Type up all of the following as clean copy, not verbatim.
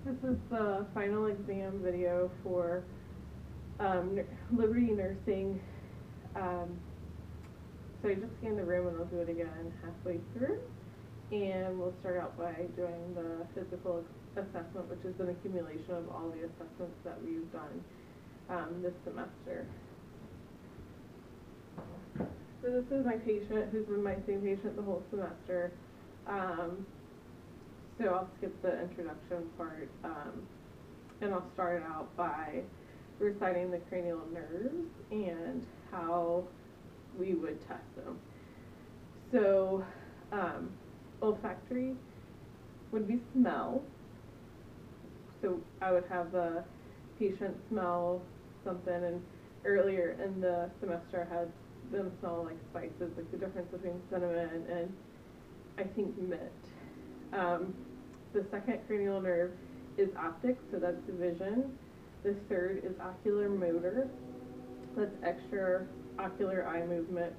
This is the final exam video for Liberty Nursing. Um, so I just scanned the room and I'll do it again halfway through. And we'll start out by doing the physical assessment, which is an accumulation of all the assessments that we've done this semester. So this is my patient who's been my same patient the whole semester. So I'll skip the introduction part, and I'll start out by reciting the cranial nerves and how we would test them. So olfactory would be smell. So I would have the patient smell something, and earlier in the semester I had them smell like spices, like the difference between cinnamon and I think mint. The second cranial nerve is optic, so that's vision. The third is ocular motor, that's extraocular eye movement.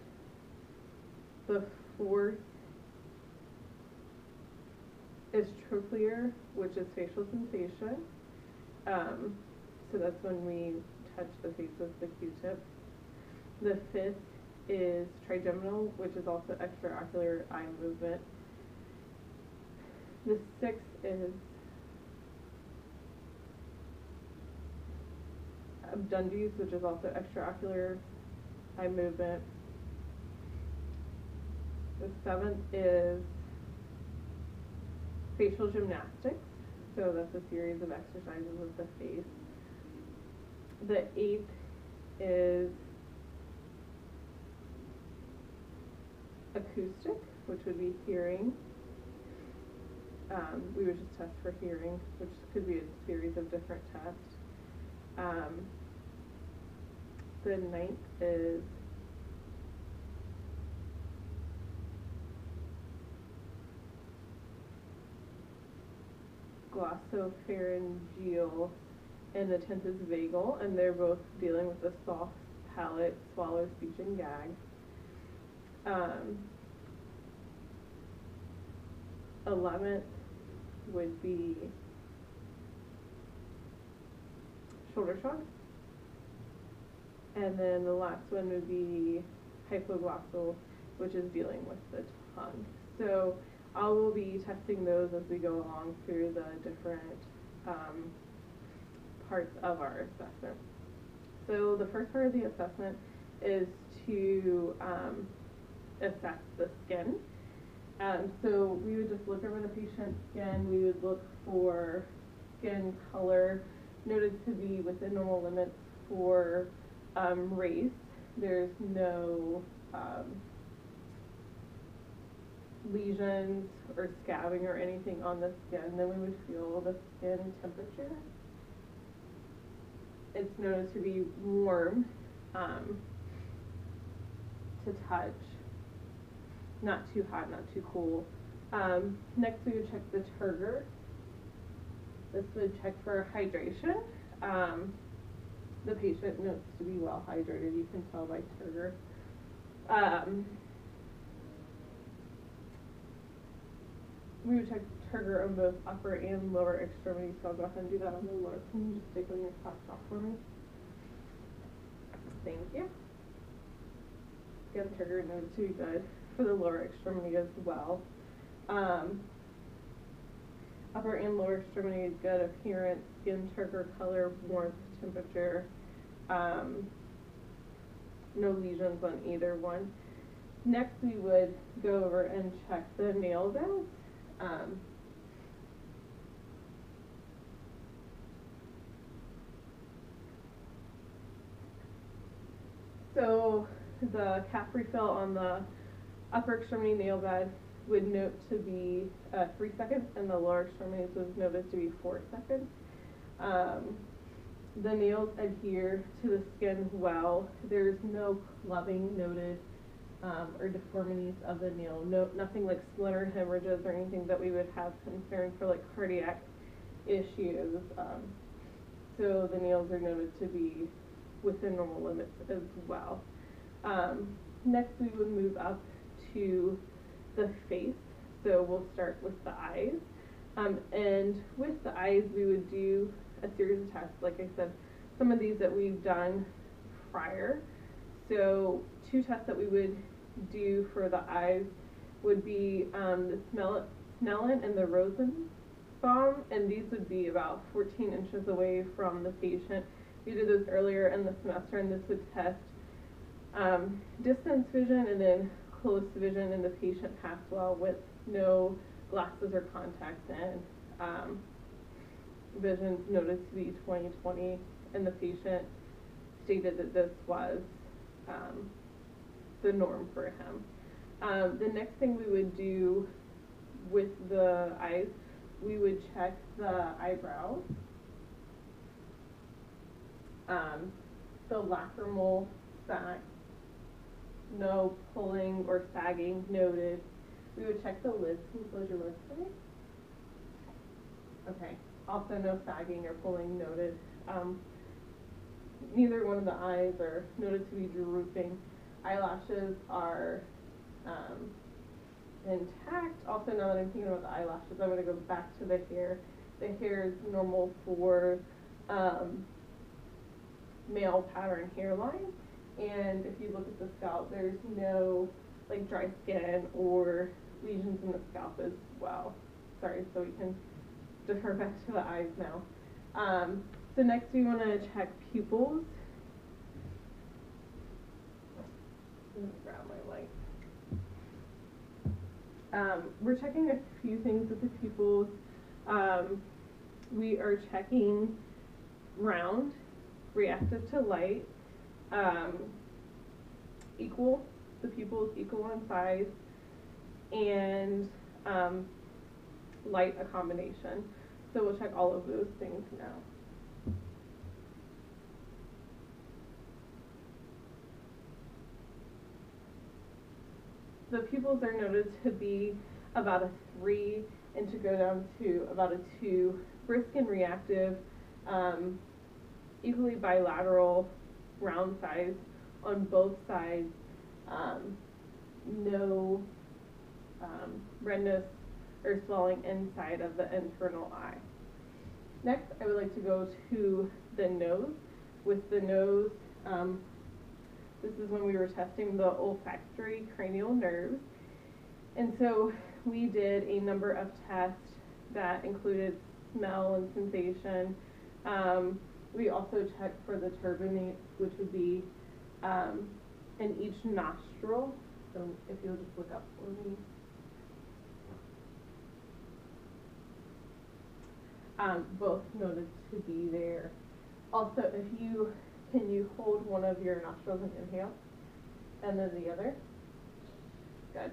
The fourth is trochlear, which is facial sensation. So that's when we touch the face with the Q-tip. The fifth is trigeminal, which is also extraocular eye movement. The sixth is Abducens, which is also extraocular eye movement. The seventh is facial gymnastics, so that's a series of exercises with the face. The eighth is acoustic, which would be hearing. We would just test for hearing, which could be a series of different tests. The ninth is glossopharyngeal, and the 10th is vagal, and they're both dealing with the soft palate, swallow, speech, and gag. 11th would be shoulder shrug, and then the last one would be hypoglossal, which is dealing with the tongue. So I will be testing those as we go along through the different parts of our assessment. So the first part of the assessment is to assess the skin. So we would just look over the patient's skin. We would look for skin color noted to be within normal limits for race. There's no lesions or scabbing or anything on the skin. Then we would feel the skin temperature. It's noted to be warm to touch, not too hot, not too cool. Next we would check the turgor. This would check for hydration. The patient notes to be well hydrated, you can tell by turgor. We would check turgor on both upper and lower extremities, so I'll go ahead and do that on the lower. Can you just stick on your top chalk for me? Thank you. Again, turgor noted to be good for the lower extremity as well. Upper and lower extremity, good appearance, skin turgor color, warmth, temperature, no lesions on either one. Next we would go over and check the nail beds. So the cap refill on the upper extremity nail bed would note to be 3 seconds, and the lower extremities was noted to be 4 seconds. The nails adhere to the skin well. There's no clubbing noted or deformities of the nail. Nothing like splinter hemorrhages or anything that we would have concern for like cardiac issues. So the nails are noted to be within normal limits as well. Next we would move up to the face. So we'll start with the eyes. And with the eyes, we would do a series of tests. Like I said, some of these that we've done prior. So 2 tests that we would do for the eyes would be the Snellen and the Rosenbaum, and these would be about 14 inches away from the patient. We did those earlier in the semester, and this would test distance vision and then close vision in the patient passed well with no glasses or contacts, and vision noted to be 20/20, and the patient stated that this was the norm for him. The next thing we would do with the eyes, we would check the eyebrows, the lacrimal sac, no pulling or sagging noted. We would check the lids. Can you close your lids for me? Okay. Also no sagging or pulling noted. Neither one of the eyes are noted to be drooping. Eyelashes are intact. Also, now that I'm thinking about the eyelashes, I'm going to go back to the hair. The hair is normal for male pattern hairline, and if you look at the scalp, there's no like dry skin or lesions in the scalp as well. Sorry, so we can defer back to the eyes now. So next we want to check pupils. Let me grab my light. We're checking a few things with the pupils. We are checking round, reactive to light, equal, the pupils equal in size, and light accommodation. So we'll check all of those things now. The pupils are noted to be about a 3 and to go down to about a 2. Brisk and reactive, equally bilateral, round size on both sides, no redness or swelling inside of the internal eye. Next, I would like to go to the nose. With the nose, this is when we were testing the olfactory cranial nerves. And so we did a number of tests that included smell and sensation. We also checked for the turbinates, which would be in each nostril. So if you'll just look up for me. Both noted to be there. Also, can you hold one of your nostrils and inhale, and then the other? Good.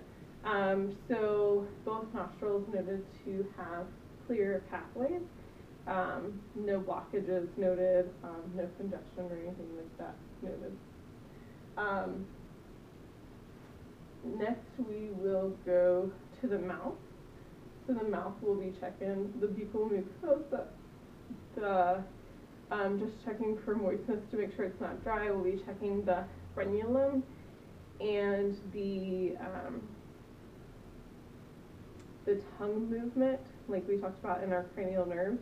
So both nostrils noted to have clear pathways, no blockages noted, no congestion or anything like that noted. Next, we will go to the mouth. So the mouth will be checking the buccal mucosa, just checking for moistness to make sure it's not dry. We'll be checking the frenulum and the tongue movement, like we talked about in our cranial nerves.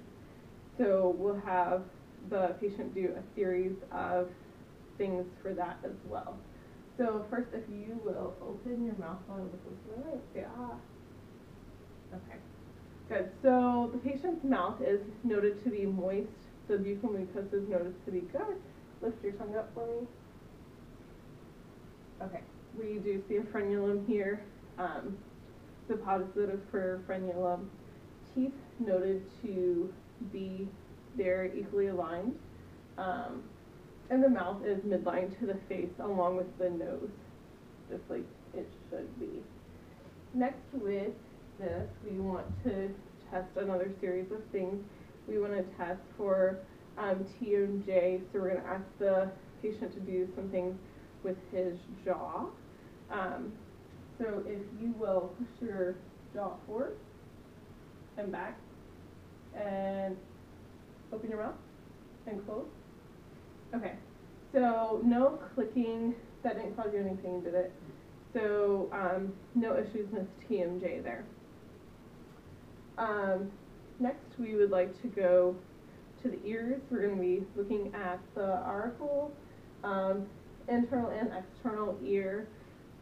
So we'll have the patient do a series of things for that as well. So first, if you will open your mouth while I look into the light. Say ah. Okay, good. So the patient's mouth is noted to be moist. The buccal mucosa is noted to be good. Lift your tongue up for me. Okay, we do see a frenulum here. The positive for frenulum. Teeth noted to be there, equally aligned. And the mouth is midline to the face along with the nose, just like it should be. Next, with this, we want to test another series of things. We want to test for TMJ, so we're going to ask the patient to do some things with his jaw. So if you will push your jaw forward and back and open your mouth and close. Okay, so no clicking, that didn't cause you any pain, did it? So no issues with TMJ there. Next, we would like to go to the ears. We're going to be looking at the auricle, um, internal and external ear.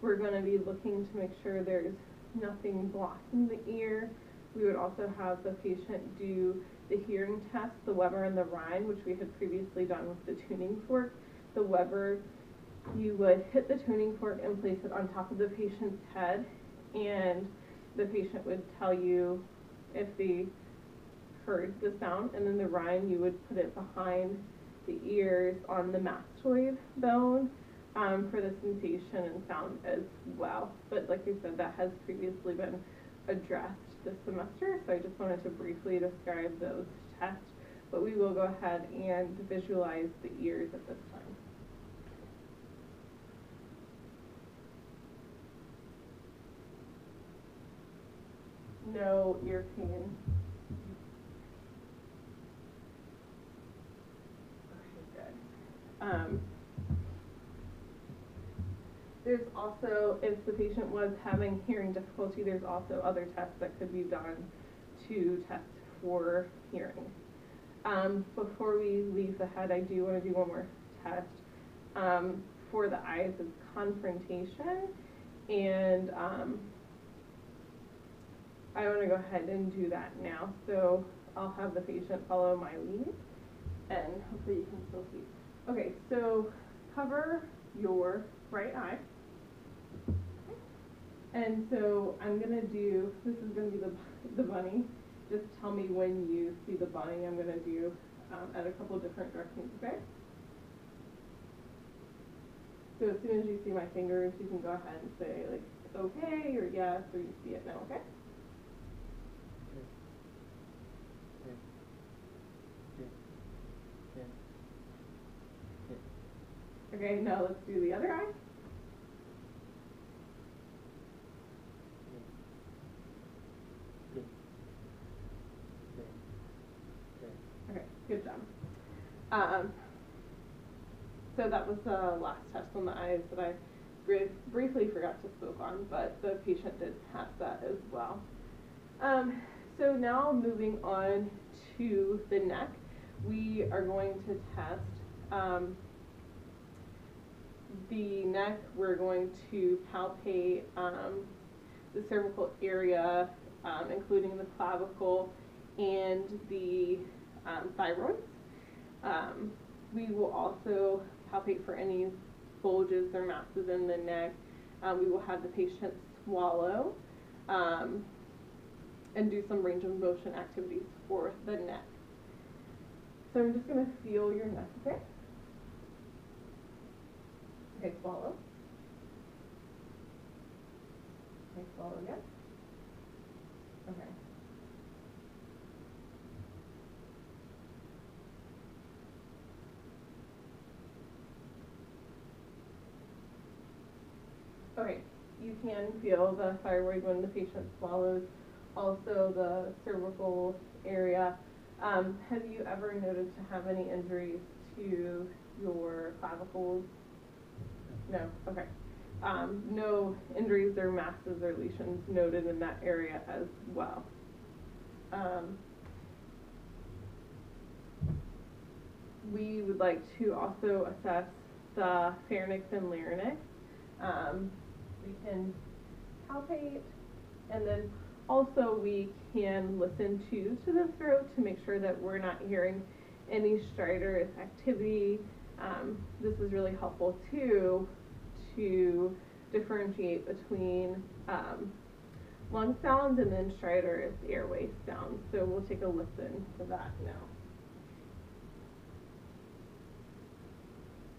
We're going to be looking to make sure there's nothing blocking the ear. We would also have the patient do the hearing test, the Weber and the Rhine, which we had previously done with the tuning fork. The Weber, you would hit the tuning fork and place it on top of the patient's head, and the patient would tell you if they heard the sound. And then the Rhine, you would put it behind the ears on the mastoid bone for the sensation and sound as well. But like I said, that has previously been addressed this semester, so I just wanted to briefly describe those tests. But we will go ahead and visualize the ears at this time. No ear pain. Okay, good. There's also, if the patient was having hearing difficulty, there's also other tests that could be done to test for hearing. Before we leave the head, I do want to do one more test for the eyes. It's confrontation, and I want to go ahead and do that now. So I'll have the patient follow my lead, and hopefully you can still see. Okay, so cover your right eye. And so I'm going to do, this is going to be the bunny. Just tell me when you see the bunny. I'm going to do at a couple different directions, okay? So as soon as you see my fingers, you can go ahead and say, like, okay, or yes, or you see it now, okay? Okay, now let's do the other eye. Okay, good job. So that was the last test on the eyes that I briefly forgot to spoke on, but the patient did pass that as well. So now moving on to the neck, we are going to test the neck. We're going to palpate the cervical area, including the clavicle and the thyroid. We will also palpate for any bulges or masses in the neck. We will have the patient swallow and do some range of motion activities for the neck. So I'm just going to feel your neck, okay? Okay, swallow. Okay, swallow again. Okay. Okay, you can feel the thyroid when the patient swallows, also the cervical area. Have you ever noted to have any injuries to your clavicles? No, okay. No injuries or masses or lesions noted in that area as well. We would like to also assess the pharynx and larynx. We can palpate, and then also we can listen to the throat to make sure that we're not hearing any stridorous activity. This is really helpful too to differentiate between lung sounds and then stridorous airway sounds. So we'll take a listen to that now.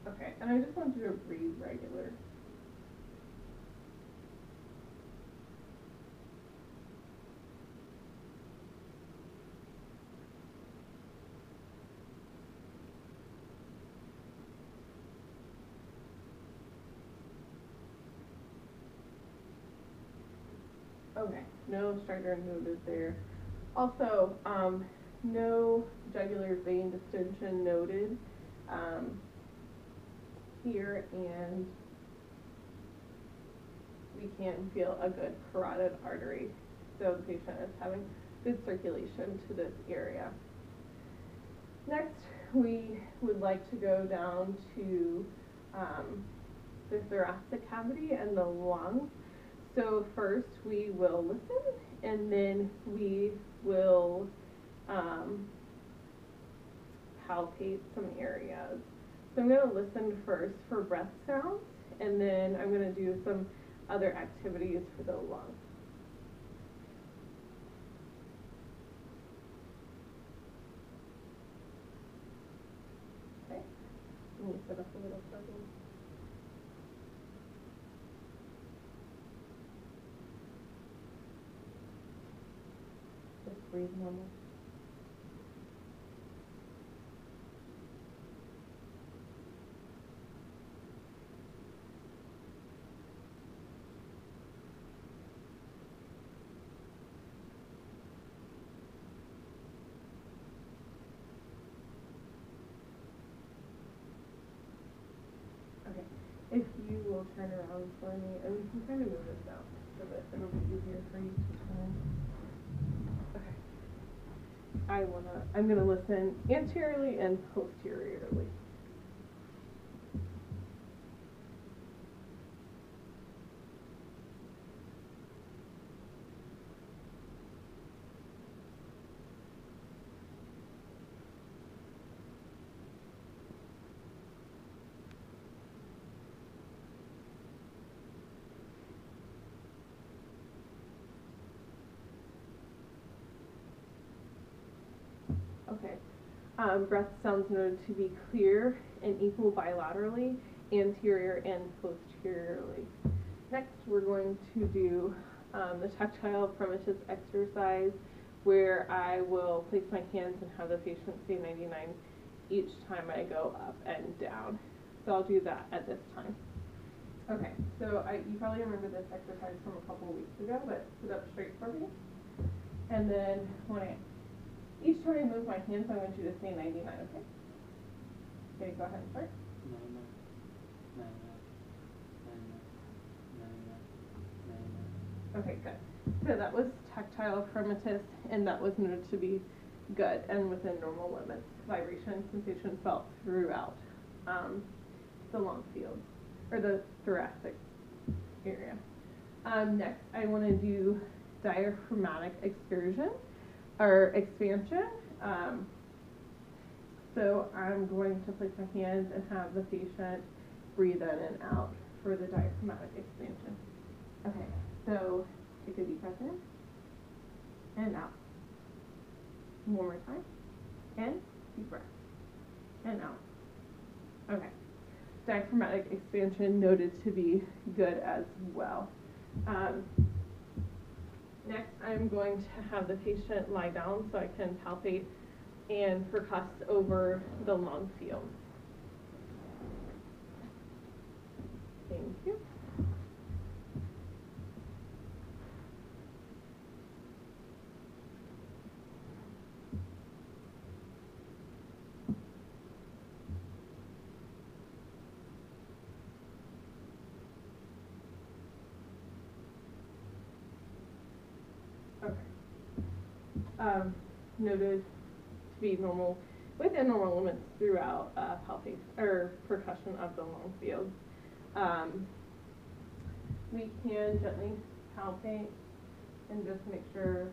Okay, and I just want you to breathe regular. Okay, no stridor noted there. Also, no jugular vein distension noted here, and we can feel a good carotid artery. So the patient is having good circulation to this area. Next, we would like to go down to the thoracic cavity and the lungs. So first we will listen, and then we will palpate some areas. So I'm going to listen first for breath sounds, and then I'm going to do some other activities for the lungs. Okay, let me set up a little further. Just breathe normal. If you will turn around for me, and we can kind of move this out so that it'll be easier for you to turn. Okay. I'm gonna listen anteriorly and posteriorly. Okay. Breath sounds noted to be clear and equal bilaterally, anterior and posteriorly. Next, we're going to do the tactile primitive exercise, where I will place my hands and have the patient say 99 each time I go up and down. So I'll do that at this time. Okay, so you probably remember this exercise from a couple weeks ago, but sit up straight for me. And then each time I move my hands, I want you to say 99, okay? Okay, go ahead and start. 99, 99, 99, 99. Okay, good. So that was tactile primitus, and that was noted to be good and within normal limits. Vibration sensation felt throughout the lung field, or the thoracic area. Next, I want to do diaphragmatic excursion, or expansion. So I'm going to place my hands and have the patient breathe in and out for the diaphragmatic expansion. Okay, so take a deep breath in and out. One more time. In, deep breath, and out. Okay. Diaphragmatic expansion noted to be good as well. Next, I'm going to have the patient lie down so I can palpate and percuss over the lung field. Thank you. Noted to be normal, within normal limits throughout palpation or percussion of the lung field. We can gently palpate and just make sure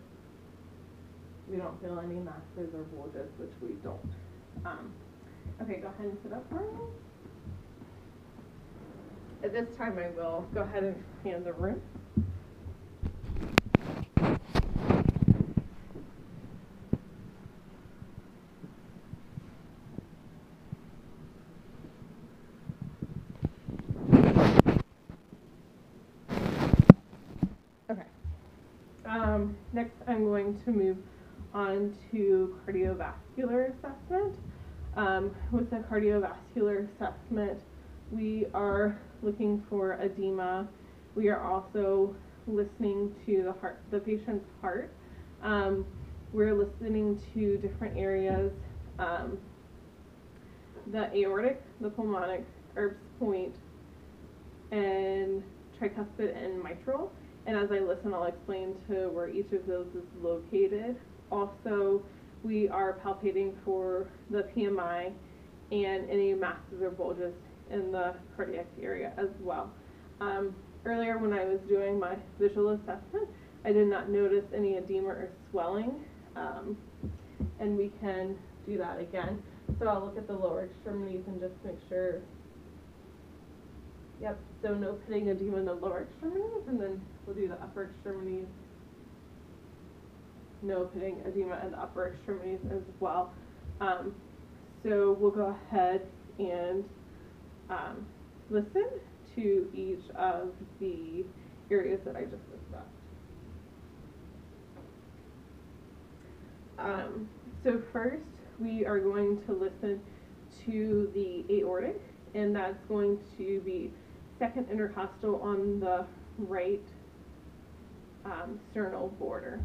we don't feel any masses or bulges, which we don't. Okay, go ahead and sit up for me. At this time, I will go ahead and hand the room. Next, I'm going to move on to cardiovascular assessment. With the cardiovascular assessment, we are looking for edema. We are also listening to the patient's heart. We're listening to different areas, the aortic, the pulmonic, Erb's point, and tricuspid and mitral. And as I listen, I'll explain to where each of those is located. Also, we are palpating for the PMI and any masses or bulges in the cardiac area as well. Earlier when I was doing my visual assessment, I did not notice any edema or swelling, and we can do that again. So I'll look at the lower extremities and just make sure. Yep, so no pitting edema in the lower extremities, and then we'll do the upper extremities. No pitting edema in the upper extremities as well. So we'll go ahead and listen to each of the areas that I just discussed. So first, we are going to listen to the aortic, and that's going to be second intercostal on the right sternal border.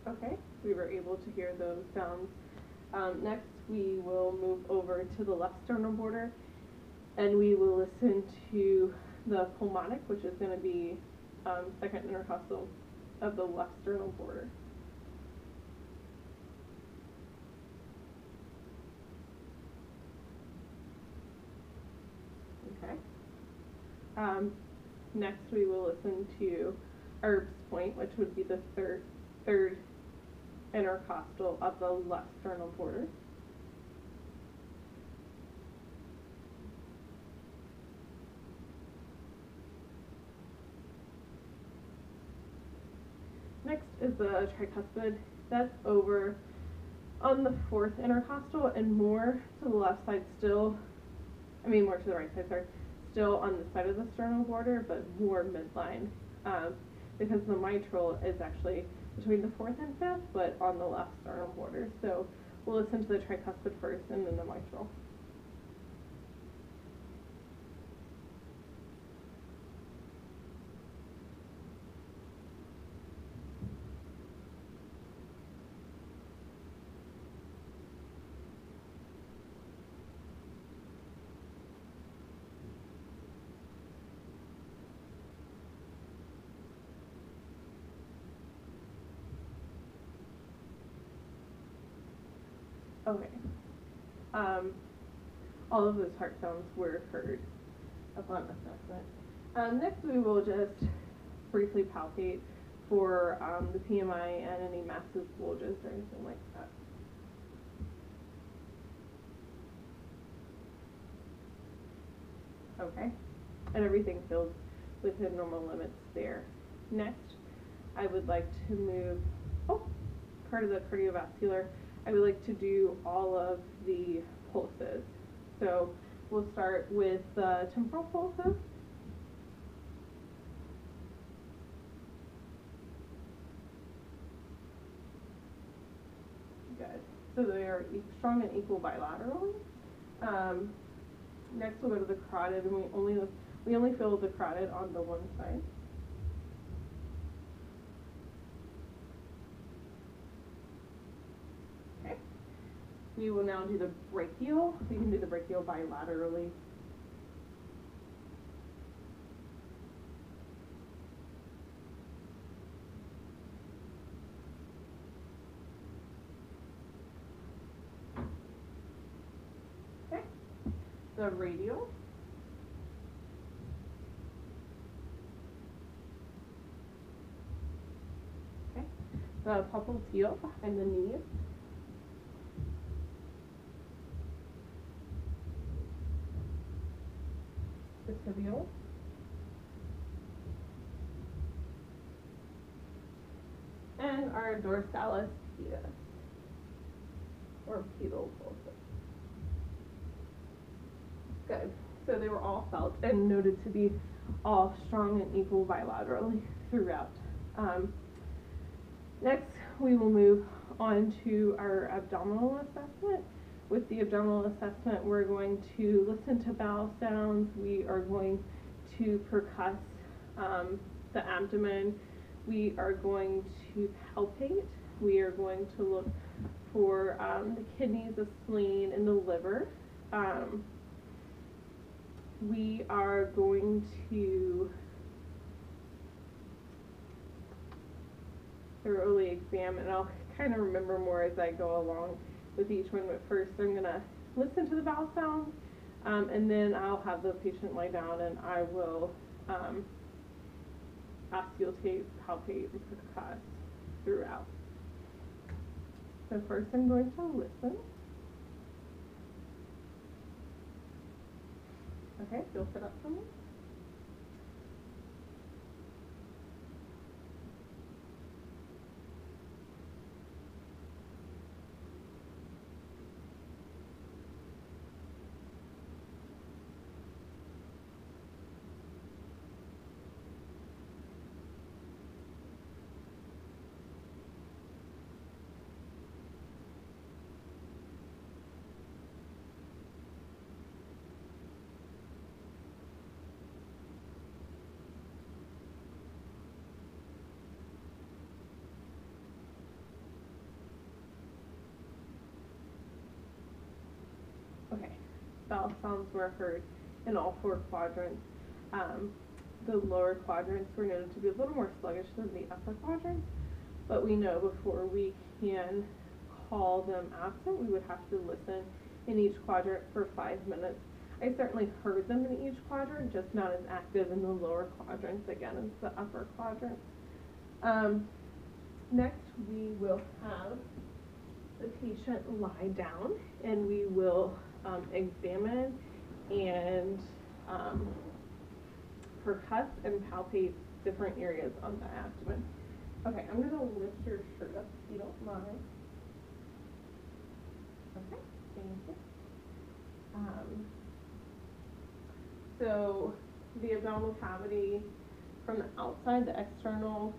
Okay, we were able to hear those sounds. Next, we will move over to the left sternal border, and we will listen to the pulmonic, which is going to be second intercostal of the left sternal border. Okay. Next, we will listen to Erb's point, which would be the third intercostal of the left sternal border. Next is the tricuspid. That's over on the fourth intercostal and more to the left side still, more to the right side, sorry, still on the side of the sternal border, but more midline, because the mitral is actually between the fourth and fifth, but on the left sternal border. So we'll listen to the tricuspid first and then the mitral. Okay. All of those heart sounds were heard upon assessment. Next, we will just briefly palpate for the PMI and any massive bulges or anything like that. Okay, and everything feels within normal limits there. Next, I would like to move, part of the cardiovascular, I would like to do all of the pulses. So we'll start with the temporal pulses. Good. So they are strong and equal bilaterally. Next we'll go to the carotid, and we only feel the carotid on the one side. Okay. We will now do the brachial. We can do the brachial bilaterally. Okay. The radial. Okay. The popliteal behind the knees. The tibial. And our dorsalis pedis, or pedal pulses. Good. So they were all felt and noted to be all strong and equal bilaterally throughout. Next, we will move on to our abdominal assessment. With the abdominal assessment, we're going to listen to bowel sounds. We are going to percuss the abdomen. We are going to palpate. We are going to look for the kidneys, the spleen, and the liver. We are going to thoroughly examine, and I'll kind of remember more as I go along with each one, but first I'm going to listen to the bowel sounds, and then I'll have the patient lie down and I will auscultate, palpate, and percuss throughout. So first I'm going to listen. Okay, you'll sit up for me. Okay, bowel sounds were heard in all four quadrants. The lower quadrants were noted to be a little more sluggish than the upper quadrants, but we know before we can call them absent, we would have to listen in each quadrant for 5 minutes. I certainly heard them in each quadrant, just not as active in the lower quadrants, again, as the upper quadrants. Next, we will have the patient lie down, and we will examine and percuss and palpate different areas on the abdomen. Okay, I'm going to lift your shirt up if you don't mind. Okay, thank you. So the abdominal cavity from the outside, the external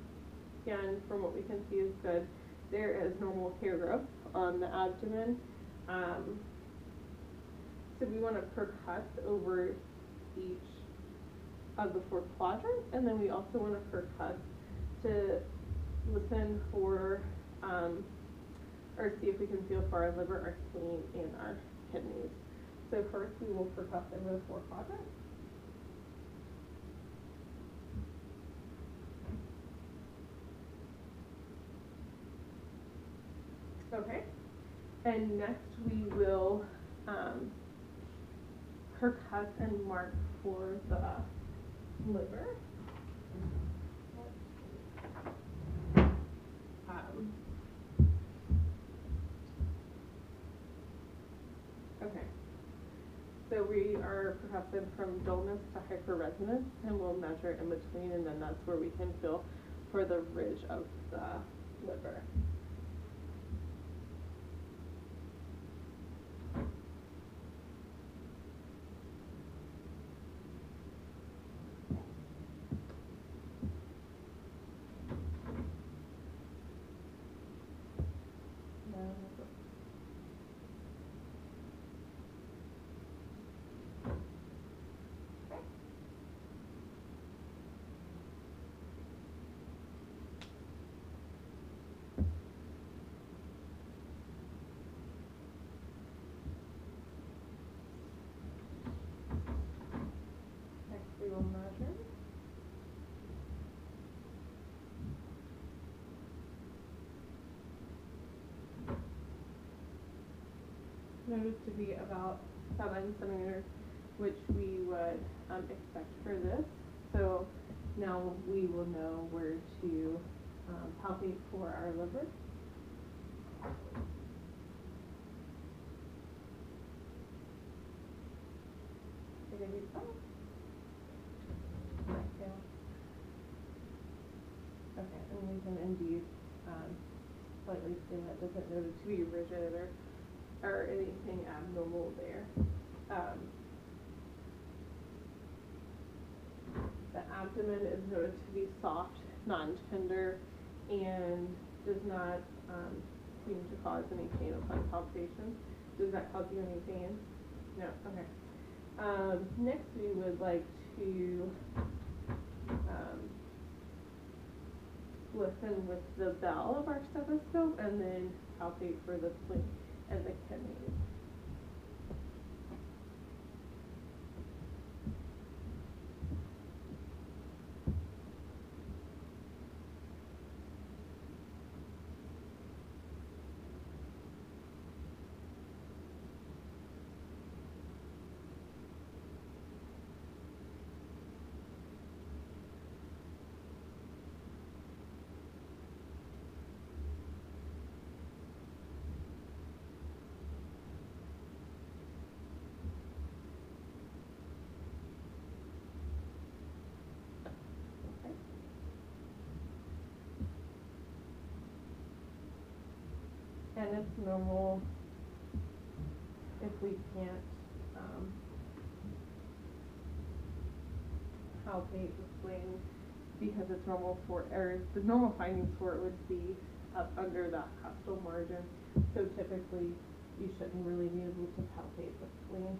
scan, from what we can see, is good. There is normal hair growth on the abdomen. So we want to percuss over each of the four quadrants, and then we also want to percuss to listen for or see if we can feel for our liver, our spleen, and our kidneys. So first we will percuss over the four quadrants. Okay, and next we will percuss and mark for the liver. Okay, so we are percussing from dullness to hyperresonance, and we'll measure in between, and then that's where we can feel for the ridge of the liver. We will measure. Noted to be about 7 centimeters, which we would expect for this. So now we will know where to palpate for our liver. Take a deep breath. Okay, and we can indeed slightly skin that doesn't noted to be rigid or anything abnormal there. The abdomen is noted to be soft non-tender and does not, seem to cause any pain upon palpation. Does that cause you any pain? No, okay. Next we would like to, listen with the bell of our stethoscope and then palpate for the spleen and the kidneys. Okay. And it's normal if we can't, palpate the spleen because it's normal for, or the normal findings for it would be up under that costal margin. So typically you shouldn't really be able to palpate the spleen.